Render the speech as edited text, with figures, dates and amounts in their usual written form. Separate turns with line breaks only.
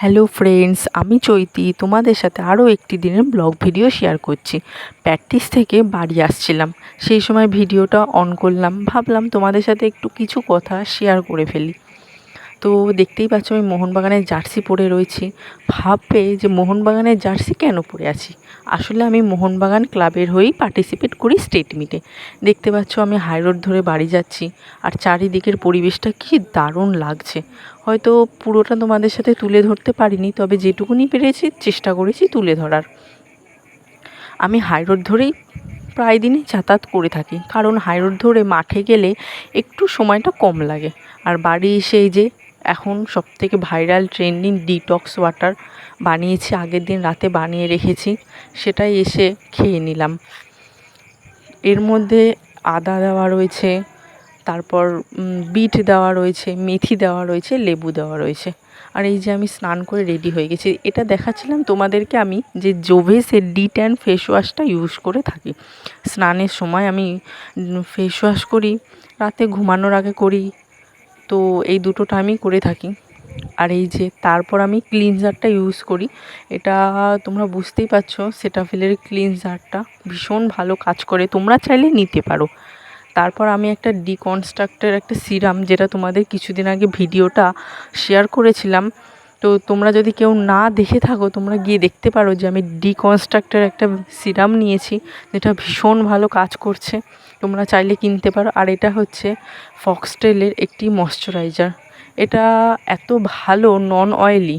Hello friends, আমি চৈতি তোমাদের সাথে আরও একটি দিনের ব্লগ ভিডিও শেয়ার করছি। প্র্যাকটিস থেকে বাড়ি আসছিলাম, সেই সময় ভিডিওটা অন করলাম, ভাবলাম তোমাদের সাথে একটু কিছু কথা শেয়ার করে ফেলি। তো দেখতেই পাচ্ছ আমি মোহনবাগানের জার্সি পরে রয়েছি। ভাববে যে মোহনবাগানের জার্সি কেন পরে আছি? আসলে আমি মোহনবাগান ক্লাবের হয়েই পার্টিসিপেট করি স্টেট মিটে। দেখতে পাচ্ছ আমি হাই রোড ধরে বাড়ি যাচ্ছি, আর চারিদিকের পরিবেশটা কি দারুণ লাগছে। হয়তো পুরোটা তোমাদের সাথে তুলে ধরতে পারিনি, তবে যেটুকুনি পেরেছি চেষ্টা করেছি তুলে ধরার। আমি হাই রোড ধরেই প্রায় দিনই যাতায়াত করে থাকি, কারণ হাই রোড ধরে মাঠে গেলে একটু সময়টা কম লাগে। আর বাড়ি এসে এই যে এখন সবথেকে ভাইরাল ট্রেন্ডিং ডিটক্স ওয়াটার বানিয়েছি, আগের দিন রাতে বানিয়ে রেখেছি, সেটাই এসে খেয়ে নিলাম। এর মধ্যে আদা দেওয়া রয়েছে, তারপর বিট দেওয়া রয়েছে, মেথি দেওয়া রয়েছে, লেবু দেওয়া রয়েছে। আর এই যে আমি স্নান করে রেডি হয়ে গেছি, এটা দেখাচ্ছিলাম তোমাদেরকে আমি যে জোভেসের ডি10 ফেস ওয়াশটা ইউজ করে থাকি। স্নানের সময় আমি ফেস ওয়াশ করি, রাতে ঘুমানোর আগে করি, তো এই দুটোটা আমি করে থাকি। আর এই যে তারপর আমি ক্লিনজারটা ইউজ করি, এটা তোমরা বুঝতেই পারছো, সেটাফিলের ক্লিনজারটা ভীষণ ভালো কাজ করে, তোমরা চাইলে নিতে পারো। তারপর আমি একটা ডিকনস্ট্রাক্টের একটা সিরাম, যেটা তোমাদের কিছুদিন আগে ভিডিওটা শেয়ার করেছিলাম, তো তোমরা যদি কেউ না দেখে থাকো তোমরা গিয়ে দেখতে পারো যে আমি ডিকনস্ট্রাক্টের একটা সিরাম নিয়েছি, যেটা ভীষণ ভালো কাজ করছে, তোমরা চাইলে কিনতে পারো। আর এটা হচ্ছে ফক্সটেলের একটি ময়শ্চারাইজার, এটা এত ভালো, নন অয়েলি।